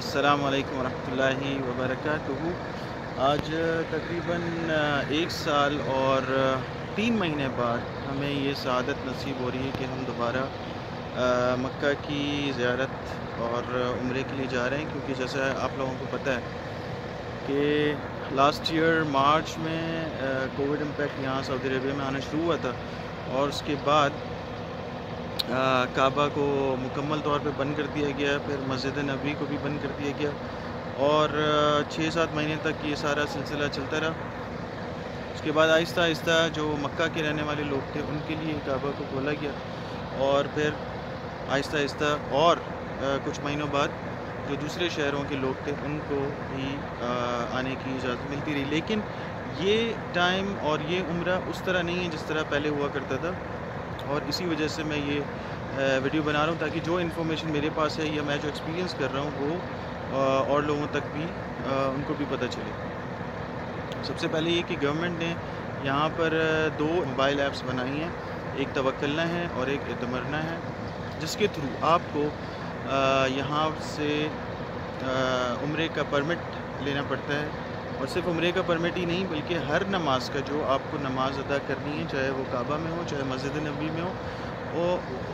अस्सलाम वालेकुम रहमतुल्लाहि वबरकातुहू। आज तकरीबन 1 साल और 3 महीने बाद हमें ये सआदत नसीब हो रही है कि हम दोबारा मक्का की ज़ियारत और उम्रे के लिए जा रहे हैं, क्योंकि जैसा आप लोगों को पता है कि लास्ट ईयर मार्च में कोविड इम्पैक्ट यहाँ सऊदी अरेबिया में आना शुरू हुआ था और उसके बाद काबा को मुकम्मल तौर पे बंद कर दिया गया, फिर मस्जिद नबी को भी बंद कर दिया गया और 6-7 महीने तक ये सारा सिलसिला चलता रहा। उसके बाद आहिस्ता आहिस्ता जो मक्का के रहने वाले लोग थे उनके लिए काबा को खोला गया और फिर आहिस्ता आहिस्ता और कुछ महीनों बाद जो दूसरे शहरों के लोग थे उनको भी आने की इजाज़त मिलती रही। लेकिन ये टाइम और ये उम्रा उस तरह नहीं है जिस तरह पहले हुआ करता था, और इसी वजह से मैं ये वीडियो बना रहा हूँ ताकि जो इन्फॉर्मेशन मेरे पास है या मैं जो एक्सपीरियंस कर रहा हूँ वो और लोगों तक भी उनको भी पता चले। सबसे पहले ये कि गवर्नमेंट ने यहाँ पर 2 मोबाइल ऐप्स बनाई हैं, एक तवक्कलना है और एक एतमरना है, जिसके थ्रू आपको यहाँ से उम्रे का परमिट लेना पड़ता है। और सिर्फ उम्रे का परमिट ही नहीं बल्कि हर नमाज का जो आपको नमाज अदा करनी है, चाहे वो काबा में हो चाहे मस्जिद नबी में हो, वो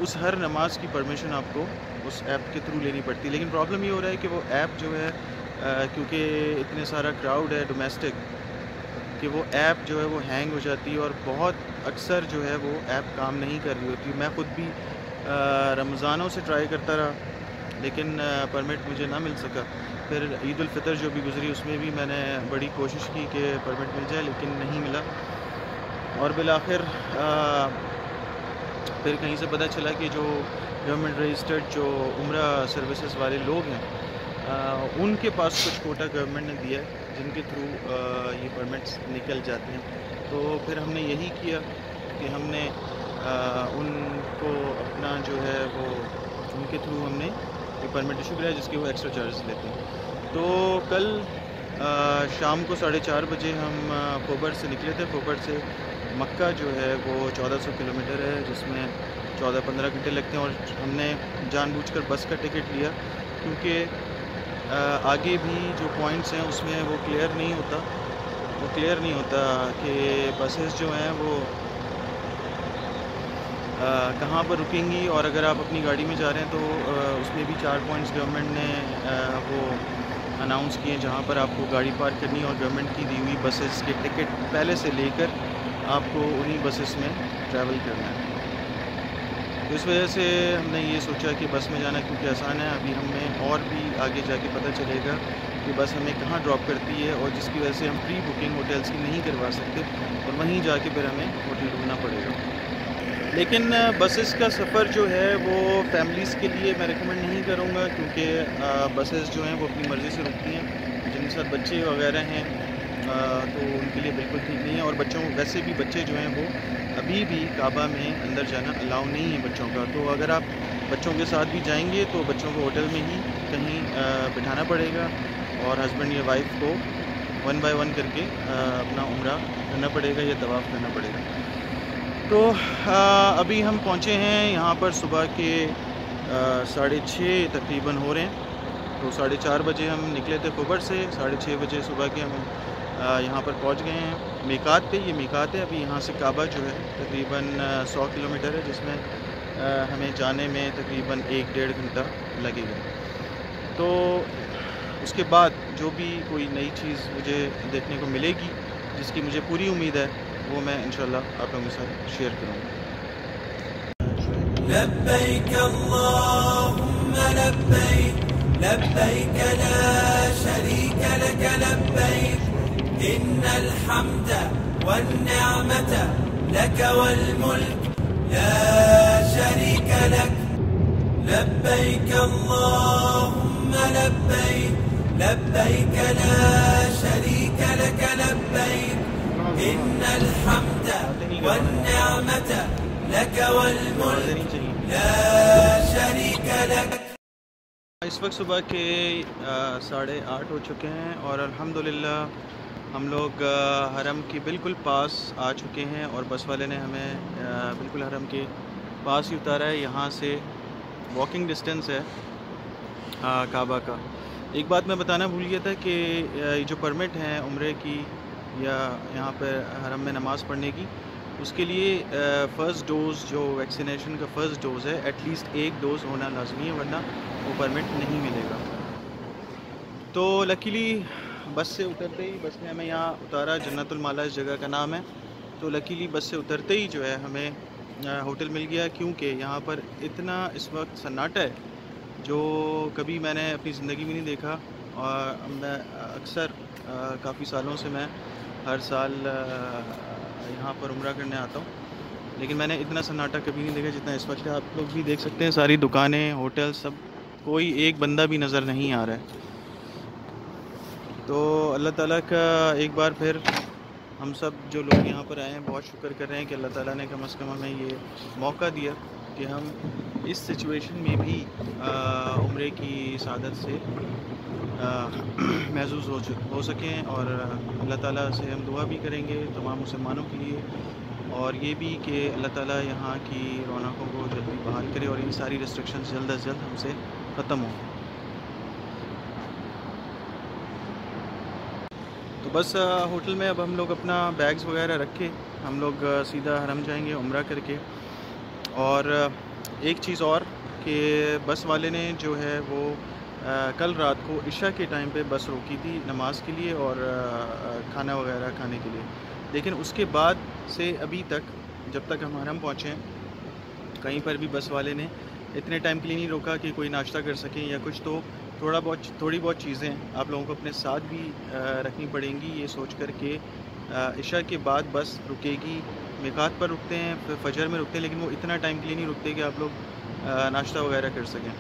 उस हर नमाज की परमिशन आपको उस ऐप के थ्रू लेनी पड़ती है। लेकिन प्रॉब्लम ये हो रहा है कि वो ऐप जो है क्योंकि इतने सारा क्राउड है डोमेस्टिक, कि वो ऐप जो है वो हैंग हो जाती है और बहुत अक्सर जो है वो ऐप काम नहीं कर रही होती। मैं ख़ुद भी रमज़ानों से ट्राई करता रहा लेकिन परमिट मुझे ना मिल सका। फिर ईद उल फितर जो भी गुज़री उसमें भी मैंने बड़ी कोशिश की कि परमिट मिल जाए लेकिन नहीं मिला, और बिलाखिर फिर कहीं से पता चला कि जो गवर्नमेंट रजिस्टर्ड जो उम्रा सर्विसेज वाले लोग हैं उनके पास कुछ कोटा गवर्नमेंट ने दिया है जिनके थ्रू ये परमिट्स निकल जाते हैं। तो फिर हमने यही किया कि हमने उनको अपना जो है वो उनके थ्रू हमने ये परमिट इशू कराया, जिसके वो एक्स्ट्रा चार्जेस लेते हैं। तो कल शाम को 4:30 बजे हम खोबर से निकले थे। खोबर से मक्का जो है वो 1400 किलोमीटर है, जिसमें 14-15 घंटे लगते हैं, और हमने जानबूझकर बस का टिकट लिया क्योंकि आगे भी जो पॉइंट्स हैं उसमें वो क्लियर नहीं होता कि बसेस जो हैं वो कहाँ पर रुकेंगी। और अगर आप अपनी गाड़ी में जा रहे हैं तो उसमें भी 4 पॉइंट्स गवर्नमेंट ने वो अनाउंस किए जहाँ पर आपको गाड़ी पार्क करनी है, और गवर्नमेंट की दी हुई बसेस के टिकट पहले से लेकर आपको उन्हीं बसेस में ट्रैवल करना है। तो इस वजह से हमने ये सोचा कि बस में जाना क्योंकि आसान है। अभी हमें और भी आगे जाके पता चलेगा कि बस हमें कहाँ ड्रॉप करती है, और जिसकी वजह से हम प्री बुकिंग होटल्स की नहीं करवा सकते और वहीं जाके फिर हमें होटल ढूंढना पड़ेगा। लेकिन बसेस का सफ़र जो है वो फैमिलीज़ के लिए मैं रिकमेंड नहीं करूँगा, क्योंकि बसेस जो हैं वो अपनी मर्ज़ी से रुकती हैं। जिनके साथ बच्चे वगैरह हैं तो उनके लिए बिल्कुल ठीक नहीं है, और वैसे भी बच्चे जो हैं वो अभी भी काबा में अंदर जाना अलाउ नहीं है बच्चों का। तो अगर आप बच्चों के साथ भी जाएंगे तो बच्चों को होटल में ही कहीं बिठाना पड़ेगा, और हस्बैंड या वाइफ को 1 बाय 1 करके अपना उम्रा करना पड़ेगा या तवाफ़ करना पड़ेगा। तो अभी हम पहुँचे हैं यहाँ पर सुबह के 6:30 तकरीबन हो रहे हैं। तो 4:30 बजे हम निकले थे खोबर से, 6:30 बजे सुबह के हम यहाँ पर पहुँच गए हैं मीकात पे। ये मीकात है। अभी यहाँ से काबा जो है तकरीबन 100 किलोमीटर है, जिसमें हमें जाने में तकरीबन 1-1.5 घंटा लगेगा। तो उसके बाद जो भी कोई नई चीज़ मुझे देखने को मिलेगी, जिसकी मुझे पूरी उम्मीद है, वो मैं इंशाल्लाह आप लोगों के साथ शेयर करूँगा। लब्बैक अल्लाहुम्मा लब्बैक लब्बैक ला शरीक लक लब्बैक इन्नल हम्द वन निअमत लक वल मुल्क ला शरीक लक लब्बैक अल्लाहुम्मा लब्बैक लब्बैक ला शरीक लक लब्बैक इन्नल हम्द वन निअमत लक वल मुल्क ला शरीक लक। इस वक्त सुबह के 8:30 हो चुके हैं और अल्हम्दुलिल्लाह हम लोग हरम के बिल्कुल पास आ चुके हैं, और बस वाले ने हमें बिल्कुल हरम के पास ही उतारा है। यहाँ से वॉकिंग डिस्टेंस है काबा का। एक बात मैं बताना भूल गया था कि ये जो परमिट है उम्रे की या यहाँ पर हरम में नमाज़ पढ़ने की, उसके लिए फ़र्स्ट डोज़ जो वैक्सीनेशन का फ़र्स्ट डोज़ है एटलीस्ट एक डोज़ होना लाजमी है, वरना वो परमिट नहीं मिलेगा। तो लकीली बस से उतरते ही, बस ने हमें यहाँ उतारा, जन्नतुल माला इस जगह का नाम है। तो लकीली बस से उतरते ही जो है हमें होटल मिल गया, क्योंकि यहाँ पर इतना इस वक्त सन्नाटा है जो कभी मैंने अपनी ज़िंदगी में नहीं देखा। और मैं अक्सर काफ़ी सालों से मैं हर साल यहाँ पर उम्रा करने आता हूँ, लेकिन मैंने इतना सन्नाटा कभी नहीं देखा जितना इस वक्त है। आप लोग भी देख सकते हैं, सारी दुकानें, होटल, सब, कोई एक बंदा भी नज़र नहीं आ रहा है। तो अल्लाह ताला का एक बार फिर हम सब जो लोग यहाँ पर आए हैं बहुत शुक्र कर रहे हैं कि अल्लाह ताला ने कम से कम हमें ये मौका दिया कि हम इस सिचुएशन में भी उम्रे की सादत से महसूस हो सकें। और अल्लाह ताला से हम दुआ भी करेंगे तमाम मुसलमानों के लिए, और ये भी कि अल्लाह ताला यहाँ की रौनकों को जल्दी बहाल करे और ये सारी रिस्ट्रिक्शंस जल्द अज जल्द हमसे ख़त्म हों। तो बस होटल में अब हम लोग अपना बैग्स वगैरह रख के हम लोग सीधा हरम जाएंगे उम्रा करके। और एक चीज़ और कि बस वाले ने जो है वो कल रात को इशा के टाइम पे बस रोकी थी नमाज के लिए और खाना वगैरह खाने के लिए, लेकिन उसके बाद से अभी तक जब तक हम हरम पहुँचे कहीं पर भी बस वाले ने इतने टाइम के लिए नहीं रोका कि कोई नाश्ता कर सकें या कुछ। तो थोड़ी बहुत चीज़ें आप लोगों को अपने साथ भी रखनी पड़ेंगी, ये सोच कर के इशा के बाद बस रुकेगी। मिकात पर रुकते हैं, फिर फजर में रुकते हैं, लेकिन वो इतना टाइम के लिए नहीं रुकते कि आप लोग नाश्ता वगैरह कर सकें।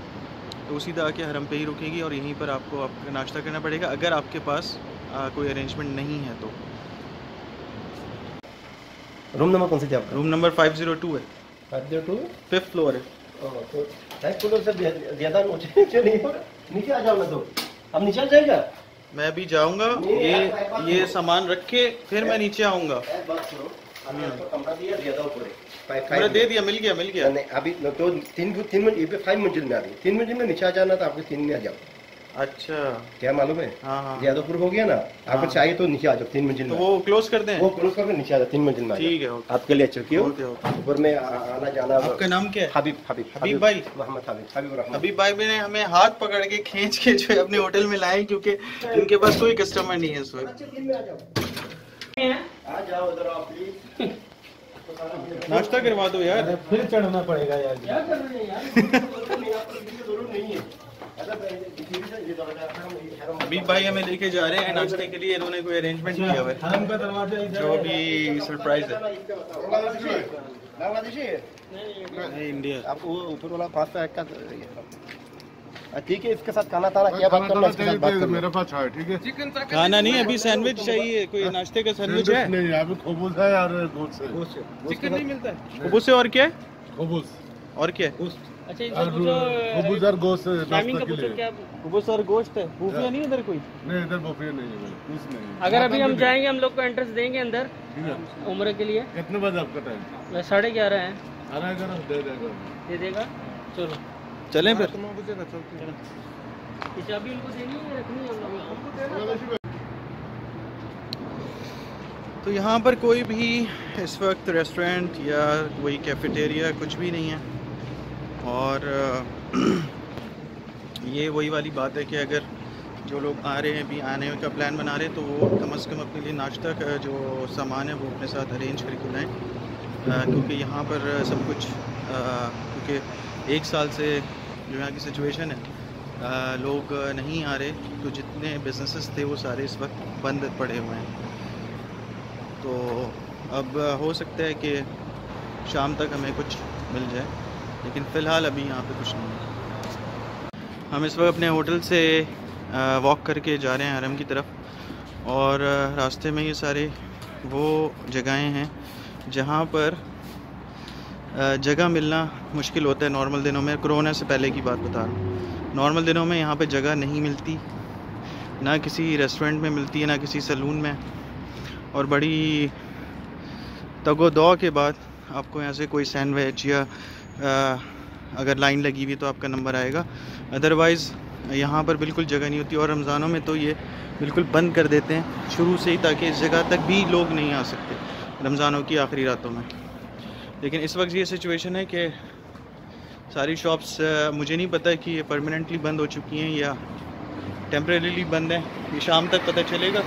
तो सीधा आके हरम पे ही रुकेगी और यहीं पर आपको नाश्ता करना पड़ेगा अगर आपके पास कोई अरेंजमेंट नहीं है तो। रूम नंबर कौन सा है आपका? रूम नंबर 502 है। 502 5th फ्लोर है। तो 5th फ्लोर से ज़्यादा नीचे नहीं हो, नीचे आ जाओ ना। तो अब नीचे आ जाएगा। मैं अभी जाऊंगा, ये सामान रख के फिर मैं नीचे आऊंगा। कमरा दिया ज़्यादा ऊपर है, मैंने दे दिया, मिल गया नहीं अभी तो 3 मंजिल 5 मंजिल में आ रही, 3 मंजिल में नीचे आ जाना था आपको, 3 में आ जाओ। अच्छा, क्या मालूम है? हाँ। ज़्यादा ऊपर हो गया ना, आपको चाहिए तो नीचे आ जाओ 3 मंजिल में। तो वो क्लोज कर दें? वो क्लोज करके नीचे आ जाओ, 3 मंजिल में। ठीक है, आपके लिए चुकी हो ऊपर में आना जाना। आपका नाम क्या है? हबीब भाई, मोहम्मद हबीब भाई ने हमें हाथ पकड़ के खींच के जो है अपने होटल में लाए, क्योंकि इनके पास कोई कस्टमर नहीं है इस वक्त। आ जाओ इधर आप प्लीज। नाश्ता करवा दो यार। फिर चढ़ना पड़ेगा यार। क्या कर रहे हैं यार? जरूर नहीं है। हबीब भाई हमें लेके जा रहे हैं नाश्ते के लिए, इन्होंने कोई अरेंजमेंट किया हुआ है हरम का दरवाजा जो भी सरप्राइज है। बांग्लादेशी है? नहीं, इंडिया। आप वो ऊपर वाला पास पे का ठीक है, इसके साथ खाना था क्या बात करना, इसके साथ बात करना। मेरे पास है, ठीक है। खाना नहीं, अभी सैंडविच चाहिए। कोई नाश्ते का सैंडविच है? नहीं, यहाँ पे खबूस है यार, गोश्त है। चिकन नहीं मिलता है? खबूस है और क्या है? खबूस और क्या है? अच्छा, खबूस और गोश्त नाश्ता के लिए। खबूस और गोश्त है। बूफिया नहीं इधर कोई? नहीं, इधर बुफे नहीं है, कुछ नहीं। अगर अभी हम जाएंगे, हम लोग को एंट्रेंस देंगे अंदर उम्र के लिए। कितने बजे आपका टाइम? 11:30 है। 11 दे देगा। दे देगा, चलो चलें फिर। चाबी उनको देनी है, रखनी है हम लोग। तो यहाँ पर कोई भी इस वक्त रेस्टोरेंट या कोई कैफेटेरिया कुछ भी नहीं है। और ये वही वाली बात है कि अगर जो लोग आ रहे हैं, भी आने का प्लान बना रहे हैं, तो वो कम से कम अपने लिए नाश्ता का जो सामान है वो अपने साथ अरेंज करके लाएँ, क्योंकि यहाँ पर सब कुछ क्योंकि 1 साल से जो यहाँ की सिचुएशन है, लोग नहीं आ रहे, तो जितने बिजनेसेस थे वो सारे इस वक्त बंद पड़े हुए हैं। तो अब हो सकता है कि शाम तक हमें कुछ मिल जाए, लेकिन फ़िलहाल अभी यहाँ पे कुछ नहीं है। हम इस वक्त अपने होटल से वॉक करके जा रहे हैं हरम की तरफ, और रास्ते में ये सारे वो जगहें हैं जहाँ पर जगह मिलना मुश्किल होता है नॉर्मल दिनों में। कोरोना से पहले की बात बता रहा हूँ। नॉर्मल दिनों में यहाँ पे जगह नहीं मिलती, ना किसी रेस्टोरेंट में मिलती है, ना किसी सैलून में, और बड़ी तगो-दौ के बाद आपको यहाँ से कोई सैंडविच या अगर लाइन लगी हुई तो आपका नंबर आएगा। अदरवाइज़ यहाँ पर बिल्कुल जगह नहीं होती और रमज़ानों में तो ये बिल्कुल बंद कर देते हैं शुरू से ही, ताकि इस जगह तक भी लोग नहीं आ सकते रमज़ानों की आखिरी रातों में। लेकिन इस वक्त ये सिचुएशन है कि सारी शॉप्स, मुझे नहीं पता कि ये परमानेंटली बंद हो चुकी हैं या टेम्परेरीली बंद हैं। ये शाम तक पता चलेगा।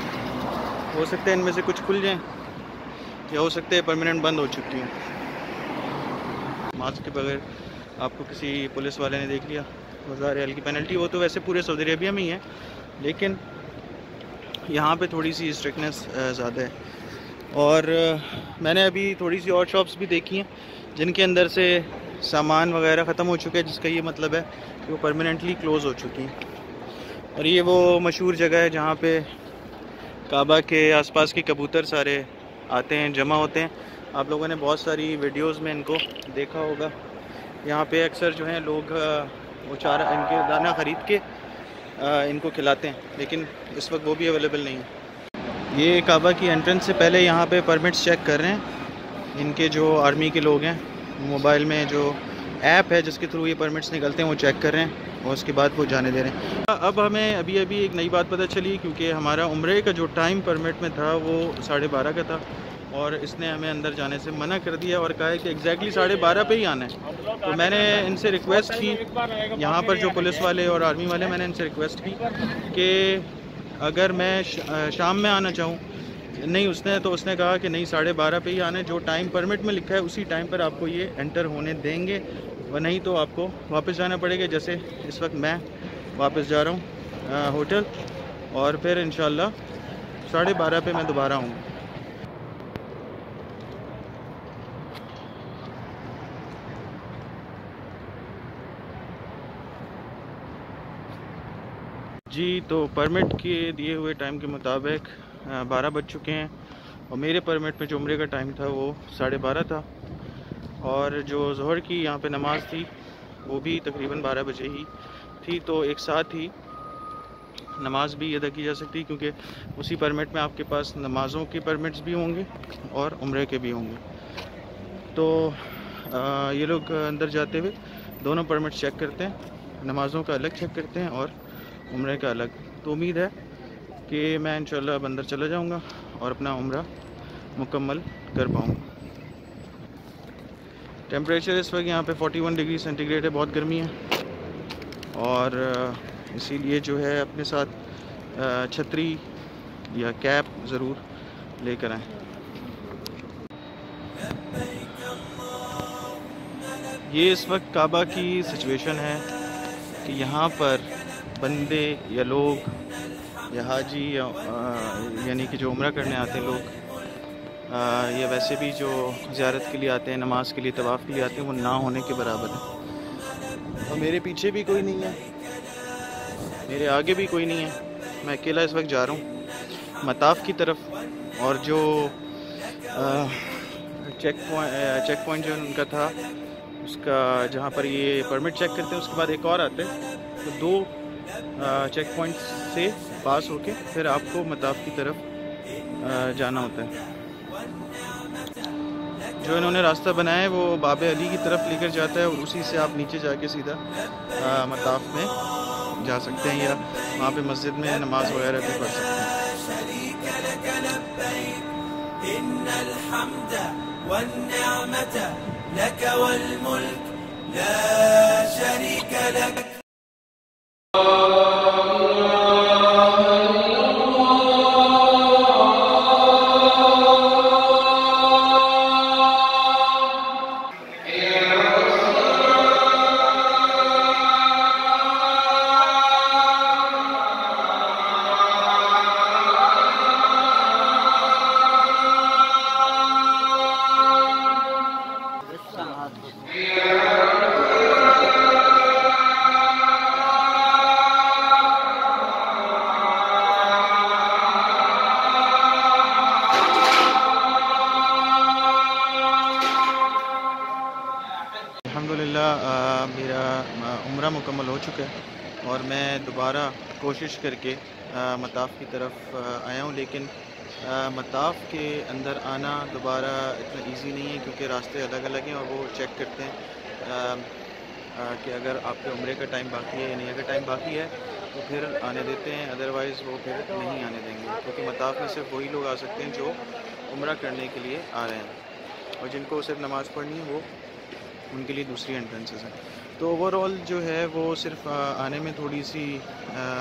हो सकता है इनमें से कुछ खुल जाएं या हो सकता है परमानेंट बंद हो चुकी हैं। मास्क के बगैर आपको किसी पुलिस वाले ने देख लिया, 1000 रियाल की पेनल्टी। वो तो वैसे पूरे सऊदी अरेबिया में ही है, लेकिन यहाँ पे थोड़ी सी स्ट्रिक्टनेस ज़्यादा है। और मैंने अभी थोड़ी सी और शॉप्स भी देखी हैं जिनके अंदर से सामान वगैरह ख़त्म हो चुका है, जिसका ये मतलब है कि वो परमानेंटली क्लोज़ हो चुकी हैं। और ये वो मशहूर जगह है जहाँ पे काबा के आसपास के कबूतर सारे आते हैं, जमा होते हैं। आप लोगों ने बहुत सारी वीडियोस में इनको देखा होगा। यहाँ पे अक्सर जो हैं लोग वो चारा, इनके दाना ख़रीद के इनको खिलाते हैं, लेकिन इस वक्त वो भी अवेलेबल नहीं है। ये काबा की एंट्रेंस से पहले यहाँ पे परमिट्स चेक कर रहे हैं। इनके जो आर्मी के लोग हैं, मोबाइल में जो ऐप है जिसके थ्रू ये परमिट्स निकलते हैं वो चेक कर रहे हैं और उसके बाद वो जाने दे रहे हैं। अब हमें अभी एक नई बात पता चली, क्योंकि हमारा उम्रे का जो टाइम परमिट में था वो 12:30 का था और इसने हमें अंदर जाने से मना कर दिया और कहा है कि एग्जैक्टली 12:30 पे ही आना है। तो मैंने इनसे रिक्वेस्ट की, यहाँ पर जो पुलिस वाले और आर्मी वाले, मैंने इनसे रिक्वेस्ट की कि अगर मैं शाम में आना चाहूँ, नहीं उसने कहा कि नहीं 12:30 पे ही आना है। जो टाइम परमिट में लिखा है उसी टाइम पर आपको ये एंटर होने देंगे, और नहीं तो आपको वापस जाना पड़ेगा। जैसे इस वक्त मैं वापस जा रहा हूँ होटल, और फिर इंशाल्लाह 12:30 पे मैं दोबारा आऊँगा। जी, तो परमिट के दिए हुए टाइम के मुताबिक 12 बज चुके हैं और मेरे परमिट में जो उम्रे का टाइम था वो 12:30 था, और जो ज़ोहर की यहाँ पे नमाज़ थी वो भी तकरीबन 12 बजे ही थी। तो एक साथ ही नमाज भी अदा की जा सकती है, क्योंकि उसी परमिट में आपके पास नमाज़ों के परमिट्स भी होंगे और उम्रे के भी होंगे। तो ये लोग अंदर जाते हुए दोनों परमिट चेक करते हैं, नमाज़ों का अलग चेक करते हैं और उम्रे का अलग। तो उम्मीद है कि मैं इंशाल्लाह अब अंदर चला जाऊंगा और अपना उम्रा मुकम्मल कर पाऊंगा। टेम्परेचर इस वक्त यहाँ पे 41 डिग्री सेंटीग्रेड है, बहुत गर्मी है, और इसीलिए जो है अपने साथ छतरी या कैप ज़रूर लेकर आएँ। ये इस वक्त काबा की सिचुएशन है कि यहाँ पर बंदे या लोग या हाजी यानी कि जो उम्रा करने आते हैं लोग, या वैसे भी जो ज़ियारत के लिए आते हैं, नमाज के लिए, तवाफ़ के लिए आते हैं, वो ना होने के बराबर है। और मेरे पीछे भी कोई नहीं है, मेरे आगे भी कोई नहीं है, मैं अकेला इस वक्त जा रहा हूँ मताफ़ की तरफ। और जो चेक पॉइंट जो उनका था, उसका जहाँ पर ये परमिट चेक करते हैं, उसके बाद एक और आते हैं। तो 2 चेक पॉइंट से पास होके फिर आपको मताफ़ की तरफ जाना होता है। जो इन्होंने रास्ता बनाया है वो बाबे अली की तरफ लेकर जाता है, और उसी से आप नीचे जाके सीधा मताफ़ में जा सकते हैं, या वहाँ पे मस्जिद में नमाज वगैरह भी पढ़ सकते हैं। अल्हम्दुलिल्लाह मेरा उम्रा मुकम्मल हो चुका है और मैं दोबारा कोशिश करके मताफ़ की तरफ आया हूँ, लेकिन मताफ़ के अंदर आना दोबारा इतना इजी नहीं है, क्योंकि रास्ते अलग अलग हैं और वो चेक करते हैं कि अगर आपके उम्रे का टाइम बाकी है या नहीं। अगर टाइम बाकी है तो फिर आने देते हैं, अदरवाइज़ वो फिर नहीं आने देंगे, क्योंकि मताफ़ में सिर्फ वही लोग आ सकते हैं जो उम्रा करने के लिए आ रहे हैं, और जिनको सिर्फ नमाज़ पढ़नी है वो उनके लिए दूसरी एंट्रेंसेस हैं। तो ओवरऑल जो है वो सिर्फ आने में थोड़ी सी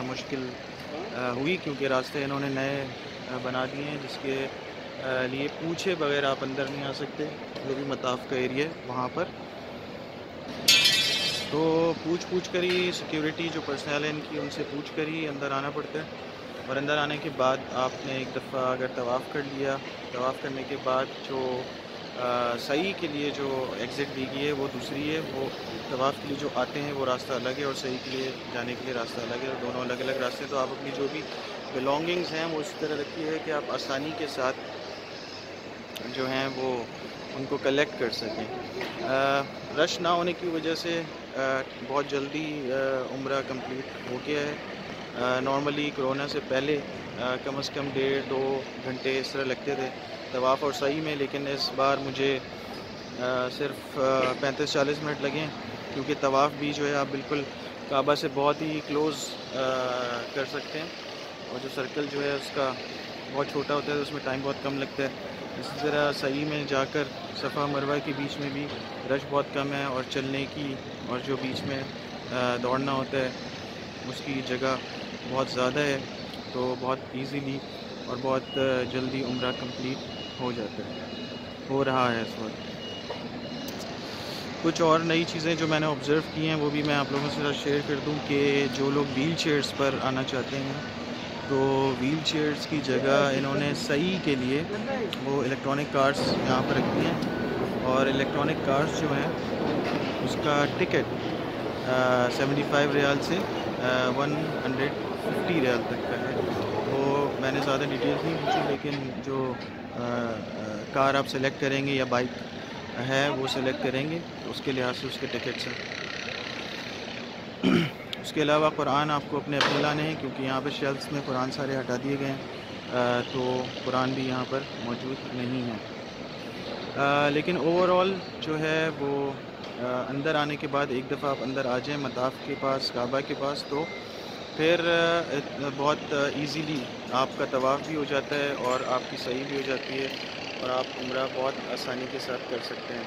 मुश्किल हुई, क्योंकि रास्ते इन्होंने नए बना दिए हैं, जिसके लिए पूछे बगैर आप अंदर नहीं आ सकते, जो भी मताफ़ का एरिया है वहाँ पर। तो पूछ कर ही सिक्योरिटी जो पर्सनल है इनकी, उनसे पूछ कर ही अंदर आना पड़ता है। और अंदर आने के बाद आपने एक दफ़ा अगर तवाफ़ कर लिया, तवाफ़ करने के बाद जो सही के लिए जो एग्ज़िट दी गई है वो दूसरी है। वो तवाफ़ के लिए जो आते हैं वो रास्ता अलग है, और सही के लिए जाने के लिए रास्ता अलग है, और दोनों अलग अलग रास्ते हैं। तो आप अपनी जो भी बिलोंगिंग्स हैं वो इस तरह रखिए कि आप आसानी के साथ जो हैं वो उनको कलेक्ट कर सकें। रश ना होने की वजह से बहुत जल्दी उम्रा कंप्लीट हो गया है। नॉर्मली कोरोना से पहले कम से कम 1.5-2 घंटे इस तरह लगते थे तवाफ़ और सही में, लेकिन इस बार मुझे सिर्फ 35-40 मिनट लगे, क्योंकि तवाफ़ भी जो है आप बिल्कुल काबा से बहुत ही क्लोज़ कर सकते हैं, और जो सर्कल जो है उसका बहुत छोटा होता है तो उसमें टाइम बहुत कम लगता है। इसी तरह सही में जाकर सफ़ा मरवा के बीच में भी रश बहुत कम है, और चलने की और जो बीच में दौड़ना होता है उसकी जगह बहुत ज़्यादा है, तो बहुत इजीली और बहुत जल्दी उम्रा कंप्लीट हो जाता है, हो रहा है इस वक्त। कुछ और नई चीज़ें जो मैंने ऑब्ज़र्व की हैं वो भी मैं आप लोगों के साथ शेयर कर दूं, कि जो लोग व्हील चेयर्स पर आना चाहते हैं तो व्हील चेयर्स की जगह इन्होंने सही के लिए वो इलेक्ट्रॉनिक कार्स यहाँ पर रखी हैं, और इलेक्ट्रॉनिक कार्स जो हैं उसका टिकट 75 रियाल से 150 रियाल तक का है। वो मैंने ज़्यादा डिटेल्स नहीं पूछी, लेकिन जो कार आप सेलेक्ट करेंगे या बाइक है वो सेलेक्ट करेंगे तो उसके लिहाज से उसके टिकट्स हैं। उसके अलावा कुरान आपको अपने लाने हैं, क्योंकि यहाँ पर शेल्फ्स में कुरान सारे हटा दिए गए हैं, तो कुरान भी यहाँ पर मौजूद नहीं है। लेकिन ओवरऑल जो है वो अंदर आने के बाद एक दफ़ा आप अंदर आ जाएँ मताफ़ के पास, काबा के पास, तो फिर बहुत इजीली आपका तवाफ़ भी हो जाता है और आपकी सही भी हो जाती है, और आप उम्रा बहुत आसानी के साथ कर सकते हैं।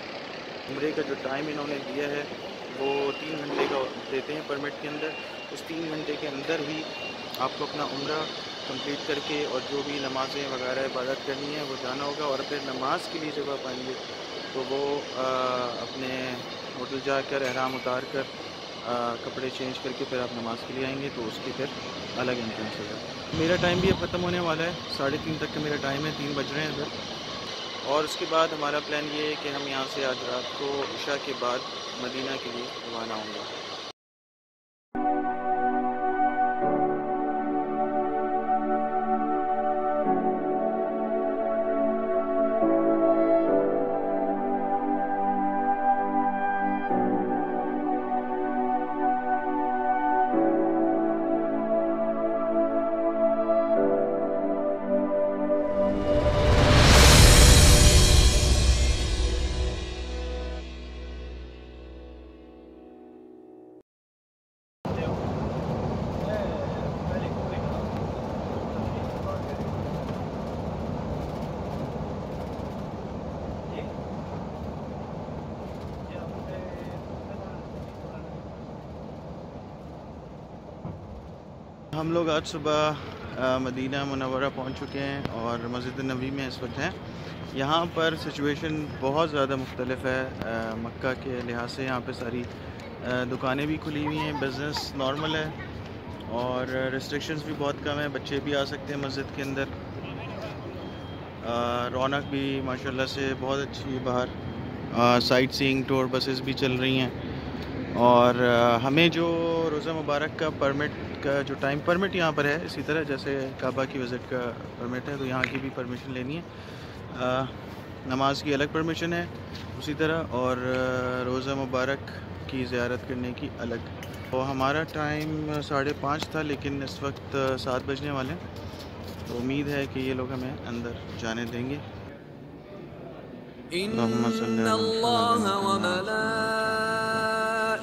उम्रे का जो टाइम इन्होंने दिया है वो 3 घंटे का देते हैं परमिट के अंदर। उस 3 घंटे के अंदर ही आपको अपना उम्रा कंप्लीट करके और जो भी नमाज़ें वगैरह इबादत करनी है वो जाना होगा, और फिर नमाज के लिए जब आप आएंगे तो वो अपने होटल जाकर एहराम उतार कर कपड़े चेंज करके फिर आप नमाज़ के लिए आएंगे, तो उसकी फिर अलग एंट्रेंस होगा। मेरा टाइम भी अब ख़त्म होने वाला है, 3:30 तक का मेरा टाइम है, 3 बज रहे हैं इधर। और उसके बाद हमारा प्लान ये है कि हम यहाँ से आज रात को इशा के बाद मदीना के लिए रवाना होंगे। हम लोग आज सुबह मदीना मुनव्वरा पहुंच चुके हैं और मस्जिद नबी में इस वक्त हैं। यहाँ पर सिचुएशन बहुत ज़्यादा मुख्तलिफ है मक्का के लिहाज से। यहाँ पे सारी दुकानें भी खुली हुई हैं, बिज़नेस नॉर्मल है और रिस्ट्रिक्शंस भी बहुत कम है, बच्चे भी आ सकते हैं मस्जिद के अंदर। रौनक भी माशाल्लाह से बहुत अच्छी है बाहर। साइट सीइंग टूर बसेस भी चल रही हैं, और हमें जो रोज़ा मुबारक का परमिट का जो टाइम परमिट यहाँ पर है, इसी तरह जैसे काबा की विज़िट का परमिट है तो यहाँ की भी परमिशन लेनी है। नमाज की अलग परमिशन है उसी तरह, और रोज़ा मुबारक की ज़ियारत करने की अलग। तो हमारा टाइम 5:30 था, लेकिन इस वक्त 7 बजने वाले हैं, तो उम्मीद है कि ये लोग हमें अंदर जाने देंगे।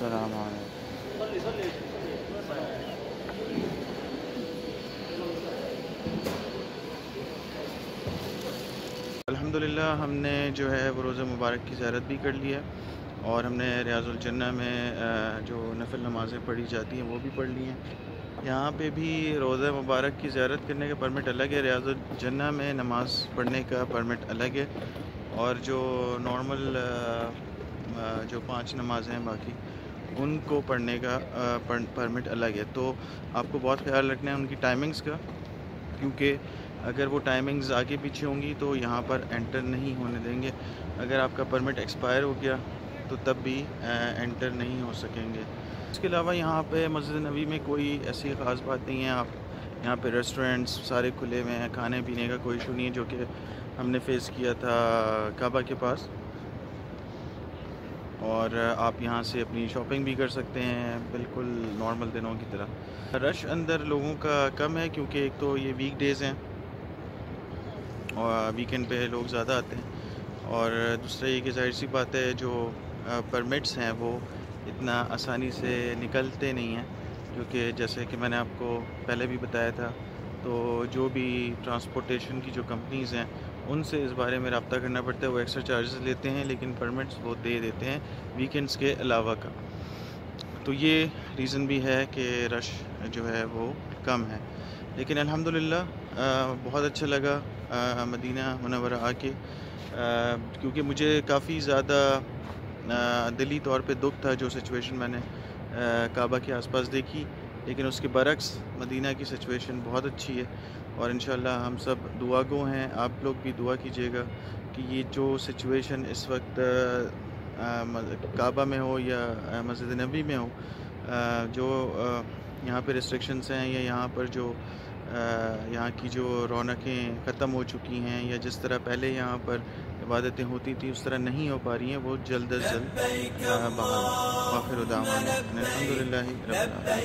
अस्सलाम वालेकुम। अल्हम्दुलिल्लाह हमने जो है वो रोज़ा मुबारक की ज़ियारत भी कर लिया और हमने रियाज़ुल जन्ना में जो नफिल नमाज़ें पढ़ी जाती हैं वो भी पढ़ ली हैं। यहाँ पे भी रोज़ा मुबारक की ज़ियारत करने का परमिट अलग है, रियाज़ुल जन्ना में नमाज़ पढ़ने का परमिट अलग है और जो नॉर्मल जो 5 नमाज़ें हैं बाकी उनको पढ़ने का परमिट अलग है। तो आपको बहुत ख्याल रखना है उनकी टाइमिंग्स का, क्योंकि अगर वो टाइमिंग्स आगे पीछे होंगी तो यहाँ पर एंटर नहीं होने देंगे। अगर आपका परमिट एक्सपायर हो गया तो तब भी एंटर नहीं हो सकेंगे। इसके अलावा यहाँ पे मस्जिद नबी में कोई ऐसी ख़ास बात नहीं है। आप यहाँ पे रेस्टोरेंट्स सारे खुले हुए हैं, खाने पीने का कोई इशू नहीं है, जो कि हमने फ़ेस किया था काबा के पास। और आप यहाँ से अपनी शॉपिंग भी कर सकते हैं बिल्कुल नॉर्मल दिनों की तरह। रश अंदर लोगों का कम है क्योंकि एक तो ये वीक डेज़ हैं और वीकेंड पे लोग ज़्यादा आते हैं, और दूसरा ये कि जाहिर सी बात है जो परमिट्स हैं वो इतना आसानी से निकलते नहीं हैं, क्योंकि जैसे कि मैंने आपको पहले भी बताया था, तो जो भी ट्रांसपोर्टेशन की जो कंपनीज़ हैं उनसे इस बारे में रब्ता करना पड़ता है। वो एक्स्ट्रा चार्जेस लेते हैं लेकिन परमिट्स वो दे देते हैं वीकेंड्स के अलावा का। तो ये रीज़न भी है कि रश जो है वो कम है। लेकिन अल्हम्दुलिल्लाह बहुत अच्छा लगा मदीना मुनव्वरा आके, क्योंकि मुझे काफ़ी ज़्यादा दिली तौर पे दुख था जो सिचुएशन मैंने काबा के आसपास देखी, लेकिन उसके बरक्स मदीना की सिचुएशन बहुत अच्छी है और इंशाल्लाह हम सब दुआ गो हैं। आप लोग भी दुआ कीजिएगा कि ये जो सिचुएशन इस वक्त काबा में हो या मस्जिद नबी में हो, जो यहाँ पे रिस्ट्रिक्शंस हैं या यहाँ पर जो यहाँ की जो रौनकें ख़त्म हो चुकी हैं या जिस तरह पहले यहाँ पर इबादतें होती थी उस तरह नहीं हो पा रही हैं, वो जल्द अज जल्द बहाल। आखिर दावाना अल्हम्दुलिल्लाहि रब्बिल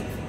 आलमीन।